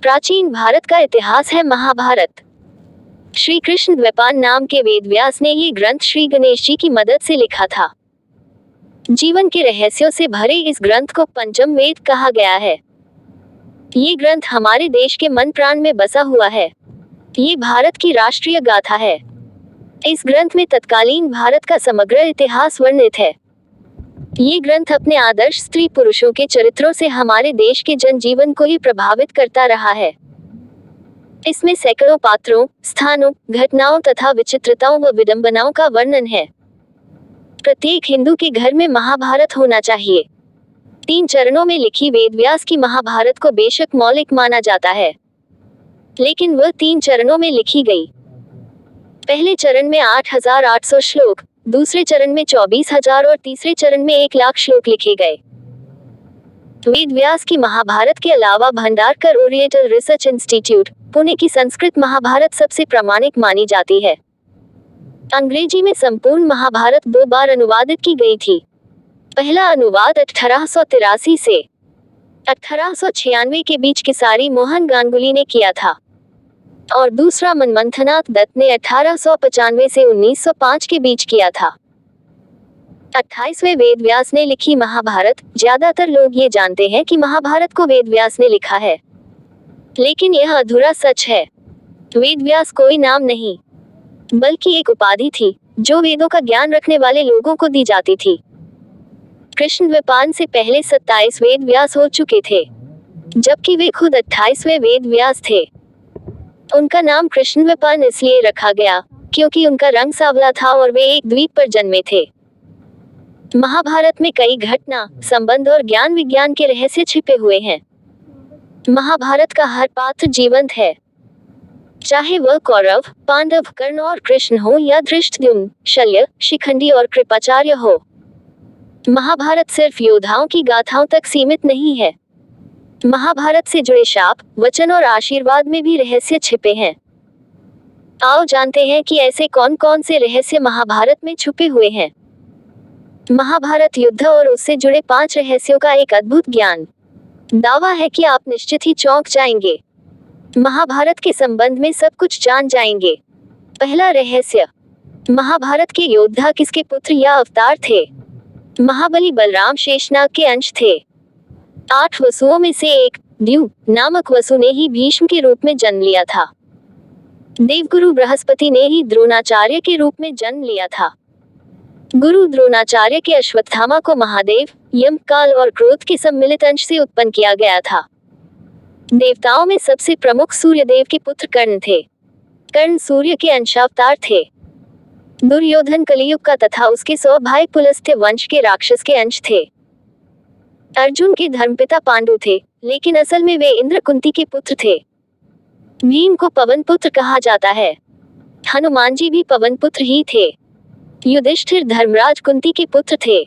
प्राचीन भारत का इतिहास है महाभारत। श्री कृष्ण द्वैपायन नाम के वेदव्यास ने ये ग्रंथ श्री गणेश जी की मदद से लिखा था। जीवन के रहस्यों से भरे इस ग्रंथ को पंचम वेद कहा गया है। ये ग्रंथ हमारे देश के मन प्राण में बसा हुआ है। ये भारत की राष्ट्रीय गाथा है। इस ग्रंथ में तत्कालीन भारत का समग्र इतिहास वर्णित है। ये ग्रंथ अपने आदर्श स्त्री पुरुषों के चरित्रों से हमारे देश के जनजीवन को ही प्रभावित करता रहा है। इसमें सैकड़ों पात्रों, स्थानों, घटनाओं तथा विचित्रताओं व विडंबनाओं का वर्णन है। प्रत्येक हिंदू के घर में महाभारत होना चाहिए। 3 चरणों में लिखी वेदव्यास की महाभारत को बेशक मौलिक माना जाता है, लेकिन वह 3 चरणों में लिखी गई। पहले चरण में 8,800 श्लोक, दूसरे चरण में 24,000 और तीसरे चरण में 1,00,000 श्लोक लिखे गए। वेदव्यास की महाभारत के अलावा Bhandarkar oriental research institute, Pune की संस्कृत महाभारत सबसे प्रामाणिक मानी जाती है। अंग्रेजी में संपूर्ण महाभारत 2 बार अनुवादित की गई थी। पहला अनुवाद 1883 से 1896 के बीच किसारी मोहन गांगुली ने किया था और दूसरा मनमंथनाथ दत्त ने 1895 से 1905 के बीच किया था। 28वें वेदव्यास ने लिखी महाभारत। ज्यादातर लोग ये जानते हैं कि महाभारत को वेदव्यास ने लिखा है, लेकिन यह अधूरा सच है। वेदव्यास कोई नाम नहीं, बल्कि एक उपाधि थी जो वेदों का ज्ञान रखने वाले लोगों को दी जाती थी। कृष्ण द्वैपायन से पहले 27 वेदव्यास हो चुके थे, जबकि वे खुद 28वें वेदव्यास थे। उनका नाम कृष्ण द्वैपायन इसलिए रखा गया क्योंकि उनका रंग सांवला था और वे एक द्वीप पर जन्मे थे। महाभारत में कई घटना, संबंध और ज्ञान विज्ञान के रहस्य छिपे हुए हैं। महाभारत का हर पात्र जीवंत है, चाहे वह कौरव, पांडव, कर्ण और कृष्ण हो या धृष्टद्युम्न, शल्य, शिखंडी और कृपाचार्य हो। महाभारत सिर्फ योद्धाओं की गाथाओं तक सीमित नहीं है। महाभारत से जुड़े शाप, वचन और आशीर्वाद में भी रहस्य छिपे हैं। आओ जानते हैं कि ऐसे कौन कौन से रहस्य महाभारत में छुपे हुए हैं। महाभारत युद्ध और उससे जुड़े 5 रहस्यों का एक अद्भुत ज्ञान। दावा है कि आप निश्चित ही चौंक जाएंगे। महाभारत के संबंध में सब कुछ जान जाएंगे। पहला रहस्य, महाभारत के योद्धा किसके पुत्र या अवतार थे? महाबली बलराम शेषनाग के अंश थे। 8 वसुओं में से एक, द्यू नामक वसु ने ही भीष्म के रूप में जन्म लिया था। देवगुरु बृहस्पति ने ही द्रोणाचार्य के रूप में जन्म लिया था। गुरु द्रोणाचार्य के अश्वत्थामा को महादेव, यम, काल और क्रोध के सम्मिलित अंश से उत्पन्न किया गया था। देवताओं में सबसे प्रमुख सूर्यदेव के पुत्र कर्ण थे। कर्ण सूर्य के अंशावतार थे। दुर्योधन कलियुग का तथा उसके 100 भाई पुलस्त्य वंश के राक्षस के अंश थे। अर्जुन के धर्मपिता पांडु थे, लेकिन असल में वे इंद्र कुंती के पुत्र थे। भीम को पवन पुत्र कहा जाता है। हनुमान जी भी पवन पुत्र ही थे। युधिष्ठिर धर्मराज कुंती के पुत्र थे।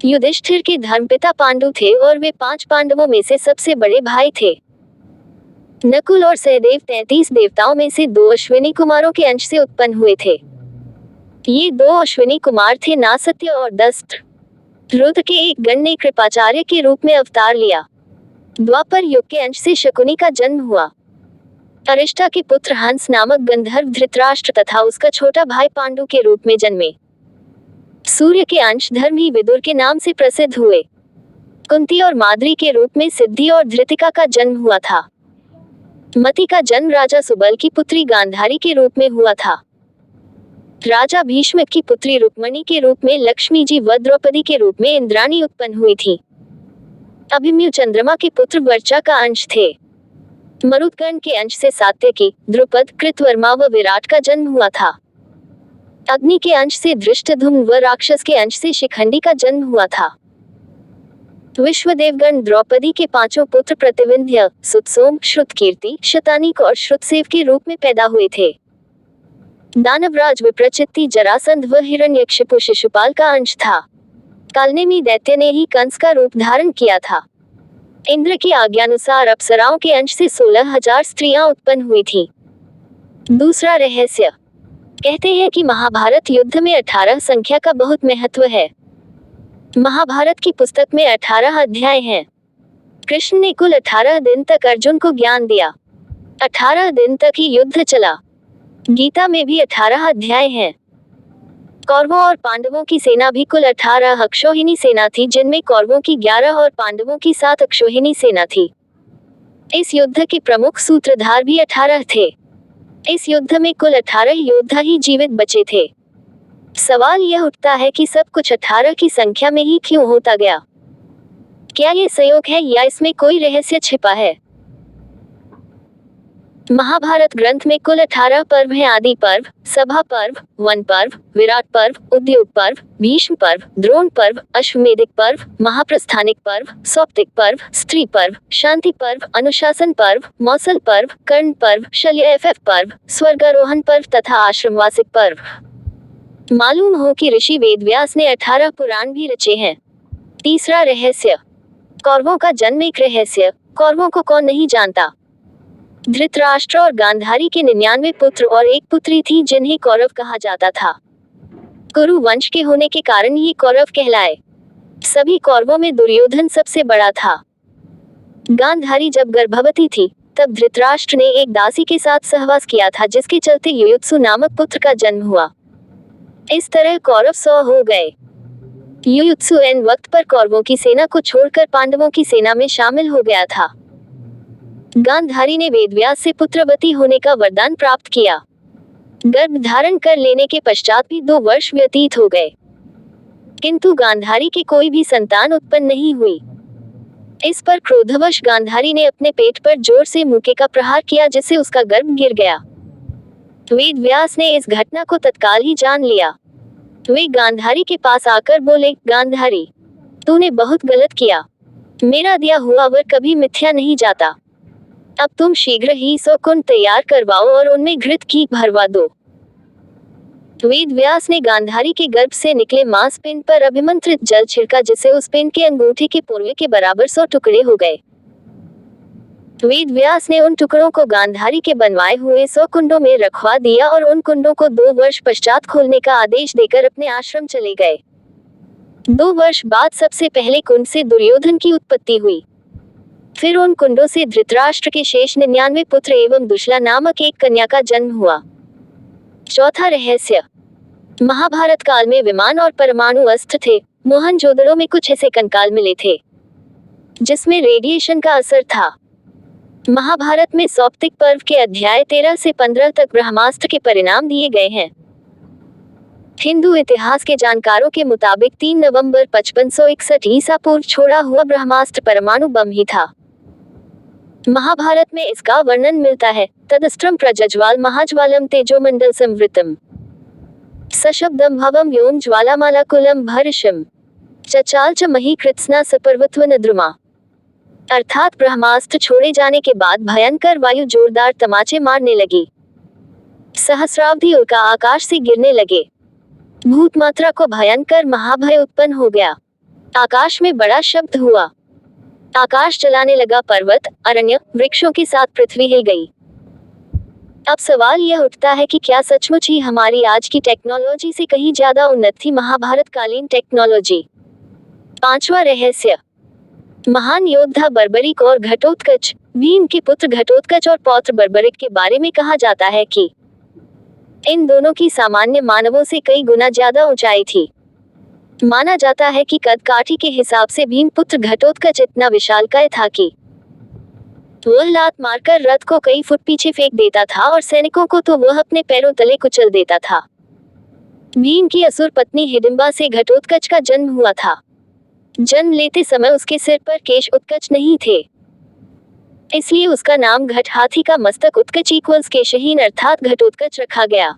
युधिष्ठिर के धर्मपिता पांडु थे और वे 5 पांडवों में से सबसे बड़े भाई थे। नकुल और सहदेव 33 देवताओं में से 2 अश्विनी कुमारों के अंश से उत्पन्न हुए थे। ये 2 अश्विनी कुमार थे नासत्य और दस्त्र। रुद्र के एक गण ने कृपाचार्य के रूप में अवतार लिया। द्वापर युग के अंश से शकुनी का जन्म हुआ। अरिष्टा के पुत्र हंस नामक गंधर्व धृतराष्ट्र तथा उसका छोटा भाई पांडु के रूप में जन्मे। सूर्य के अंश धर्म ही विदुर के नाम से प्रसिद्ध हुए। कुंती और माद्री के रूप में सिद्धि और धृतिका का जन्म हुआ था। मति का जन्म राजा सुबल की पुत्री गांधारी के रूप में हुआ था। राजा भीष्म की पुत्री रुक्मणी के रूप में लक्ष्मी जी व द्रौपदी के रूप में इंद्राणी उत्पन्न हुई थी। अभिमन्यु चंद्रमा के पुत्र वर्चा का अंश थे। मरुत्कर्ण के अंश से सात्यकी, द्रुपद, कृतवर्मा व विराट का जन्म हुआ था। अग्नि के अंश से धृष्टद्युम्न व राक्षस के अंश से शिखंडी का जन्म हुआ था। विश्वदेवगण द्रौपदी के 5 पुत्र प्रतिविंध्य, सुतसोम, श्रुतकीर्ति, शतानीक और श्रुतसेव के रूप में पैदा हुए थे। दानवराज विप्रचित्ति, जरासंध व हिरण्यकशिपु शिशुपाल का अंश था। कालनेमी दैत्य ने ही कंस का रूप धारण किया था। इंद्र की आज्ञानुसार अप्सराओं के अंश से 16,000 स्त्रियां उत्पन्न हुई थी। दूसरा रहस्य, कहते हैं कि महाभारत युद्ध में 18 संख्या का बहुत महत्व है। महाभारत की पुस्तक में 18 अध्याय हैं। कृष्ण ने कुल 18 दिन तक अर्जुन को ज्ञान दिया। 18 दिन तक ही युद्ध चला। गीता में भी 18 अध्याय हैं। कौरवों और पांडवों की सेना भी कुल 18 अक्षौहिणी सेना थी, जिनमें कौरवों की 11 और पांडवों की 7 अक्षौहिणी सेना थी। इस युद्ध के प्रमुख सूत्रधार भी 18 थे। इस युद्ध में कुल 18 योद्धा ही जीवित बचे थे। सवाल यह उठता है कि सब कुछ 18 की संख्या में ही क्यों होता गया? क्या ये संयोग है या इसमें कोई रहस्य छिपा है? महाभारत ग्रंथ में कुल 18 पर्व हैं। आदि पर्व, सभा पर्व, वन पर्व, विराट पर्व, उद्योग पर्व, भीष्म पर्व, द्रोण पर्व, अश्वमेधिक पर्व, महाप्रस्थानिक पर्व, सौप्तिक पर्व, स्त्री पर्व, शांति पर्व, अनुशासन पर्व, मौसल पर्व, कर्ण पर्व, शल्य पर्व, स्वर्गारोहण पर्व तथा आश्रमवासिक पर्व। मालूम हो कि ऋषि वेदव्यास ने 18 पुराण भी रचे हैं। तीसरा रहस्य, कौरवों का जन्म एक रहस्य। कौरवों को कौन नहीं जानता? धृतराष्ट्र और गांधारी के 99 पुत्र और एक पुत्री थी, जिन्हें कौरव कहा जाता था। कुरु वंश के होने के कारण ये कौरव कहलाए। सभी कौरवों में दुर्योधन सबसे बड़ा था। गांधारी जब गर्भवती थी, तब धृतराष्ट्र ने एक दासी के साथ सहवास किया था, जिसके चलते युयुत्सु नामक पुत्र का जन्म हुआ। इस तरह कौरव 100 हो गए। युयुत्सु एन वक्त पर कौरवों की सेना को छोड़कर पांडवों की सेना में शामिल हो गया था। गांधारी ने वेदव्यास से पुत्रवती होने का वरदान प्राप्त किया। गर्भ धारण कर लेने के पश्चात भी 2 वर्ष व्यतीत हो गए, किंतु गांधारी की कोई भी संतान उत्पन्न नहीं हुई। इस पर क्रोधवश गांधारी ने अपने पेट पर जोर से मुक्के का प्रहार किया, जिससे उसका गर्भ गिर गया। वेदव्यास ने इस घटना को तत्काल ही जान लिया। वे गांधारी के पास आकर बोले, गांधारी, तूने बहुत गलत किया। मेरा दिया हुआ वर कभी मिथ्या नहीं जाता। अब तुम शीघ्र ही 100 कुंड तैयार करवाओ और उनमें घृत घी भरवा दो। वेदव्यास ने गांधारी के गर्भ से निकले मांस पिंड पर अभिमंत्रित जल छिड़का, जिससे उस पिंड के अंगूठे के पुर्वे के बराबर 100 टुकड़े हो गए। वेदव्यास ने उन टुकड़ों को गांधारी के बनवाए हुए 100 कुंडों में रखवा दिया और उन कुंडों को 2 वर्ष पश्चात खोलने का आदेश देकर अपने आश्रम चले गए। 2 वर्ष बाद सबसे पहले कुंड से दुर्योधन की उत्पत्ति हुई। फिर उन कुंडों से धृतराष्ट्र के शेष 99 पुत्र एवं दुशला नामक एक कन्या का जन्म हुआ। चौथा रहस्य, महाभारत काल में विमान और परमाणु अस्त्र थे। मोहनजोदड़ो में कुछ ऐसे कंकाल मिले थे जिसमें रेडिएशन का असर था। महाभारत में सौप्तिक पर्व के अध्याय 13 से 15 तक ब्रह्मास्त्र के परिणाम दिए गए हैं। हिंदू इतिहास के जानकारों के मुताबिक 3 नवंबर 5561 ईसा पूर्व छोड़ा हुआ ब्रह्मास्त्र परमाणु बम ही था। महाभारत में इसका वर्णन मिलता है। तदस्त्रम प्रज्वल महाज्वालम तेजोमंडल संवृतम सशब्दम भवम व्योम ज्वालामालाकुलम भर्षम चचाल च मही कृत्स्ना सपर्वत्वनद्रुमा। अर्थात ब्रह्मास्त्र छोड़े जाने के बाद भयंकर वायु जोरदार तमाचे मारने लगी। सहस्रावधि उल्का आकाश से गिरने लगे। भूत मात्रा को भयंकर महाभय उत्पन्न हो गया। आकाश में बड़ा शब्द हुआ। आकाश जलाने लगा। पर्वत, अरण्य, वृक्षों के साथ पृथ्वी हिल गई। अब सवाल यह उठता है कि क्या सचमुच ही हमारी आज की टेक्नोलॉजी से कहीं ज्यादा उन्नत थी महाभारत कालीन टेक्नोलॉजी? पांचवा रहस्य, महान योद्धा बर्बरिक और घटोत्कच। भीम के पुत्र घटोत्कच और पौत्र बर्बरिक के बारे में कहा जाता है कि इन दोनों की सामान्य मानवों से कई गुना ज्यादा ऊंचाई थी। माना जाता है कि कद काठी के हिसाब से भीम पुत्र घटोत्कच इतना विशालकाय था कि वह लात मारकर रथ को कई फुट पीछे फेंक देता था और सैनिकों को तो वह अपने पैरों तले कुचल देता था। भीम की असुर पत्नी हिडिंबा से घटोत्कच का जन्म हुआ था। जन्म लेते समय उसके सिर पर केश उत्कच नहीं थे, इसलिए उसका नाम घट हाथी का मस्तक उत्कच इक्वल्स केशहीन अर्थात घटोत्कच रखा गया।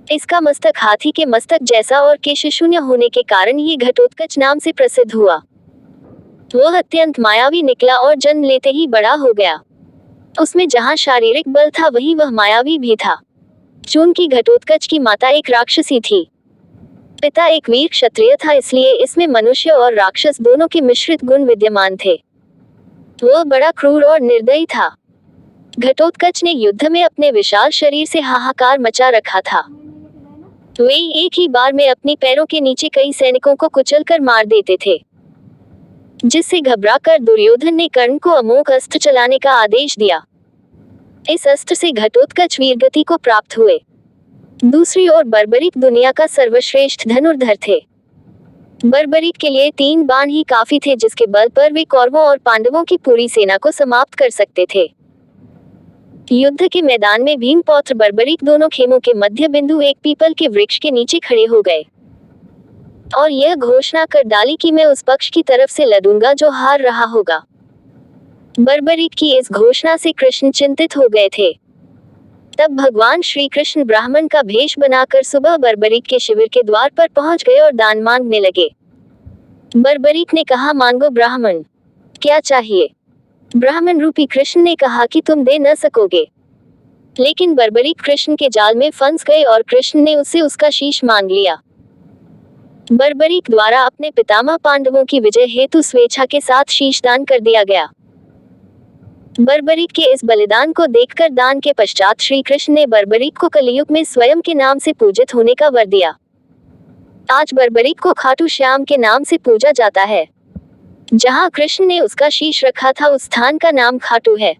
इसका मस्तक हाथी के मस्तक जैसा और केश शून्य होने के कारण ये घटोत्कच नाम से प्रसिद्ध हुआ। वह अत्यंत मायावी निकला और जन्म लेते ही बड़ा हो गया। उसमें जहां शारीरिक बल था वहीं वह मायावी भी था। चूंकि घटोत्कच की माता एक राक्षसी थी, पिता एक वीर क्षत्रिय था, इसलिए इसमें मनुष्य और राक्षस दोनों के मिश्रित गुण विद्यमान थे। वह बड़ा क्रूर और निर्दयी था। घटोत्कच ने युद्ध में अपने विशाल शरीर से हाहाकार मचा रखा था। वे एक ही बार में अपनी पैरों के नीचे कई सैनिकों को कुचलकर मार देते थे। जिससे घबराकर दुर्योधन ने कर्ण को अमोघ अस्त्र चलाने का आदेश दिया। इस अस्त्र से घटोत्कच वीरगति को प्राप्त हुए। दूसरी ओर बर्बरीक दुनिया का सर्वश्रेष्ठ धनुर्धर थे। बर्बरीक के लिए 3 बाण ही काफी थे, जिसके बल पर वे कौरवों और पांडवों की पूरी सेना को समाप्त कर सकते थे। युद्ध के मैदान में भीमपौत्र बर्बरीक दोनों खेमों के मध्य बिंदु एक पीपल के वृक्ष के नीचे खड़े हो गए और यह घोषणा कर डाली कि मैं उस पक्ष की तरफ से लड़ूंगा जो हार रहा होगा। बर्बरीक की इस घोषणा से कृष्ण चिंतित हो गए थे। तब भगवान श्री कृष्ण ब्राह्मण का भेष बनाकर सुबह बर्बरीक के शिविर के द्वार पर पहुंच गए और दान मांगने लगे। बर्बरीक ने कहा, मांगो ब्राह्मण, क्या चाहिए? ब्राह्मण रूपी कृष्ण ने कहा कि तुम दे न सकोगे। लेकिन बर्बरीक कृष्ण के जाल में फंस गए और कृष्ण ने उससे उसका शीश मांग लिया। बर्बरीक द्वारा अपने पितामह पांडवों की विजय हेतु स्वेच्छा के साथ शीशदान कर दिया गया। बर्बरीक के इस बलिदान को देखकर दान के पश्चात श्री कृष्ण ने बर्बरीक को कलियुग में स्वयं के नाम से पूजित होने का वर दिया। आज बर्बरीक को खाटू श्याम के नाम से पूजा जाता है। जहां कृष्ण ने उसका शीश रखा था, उस स्थान का नाम खाटू है।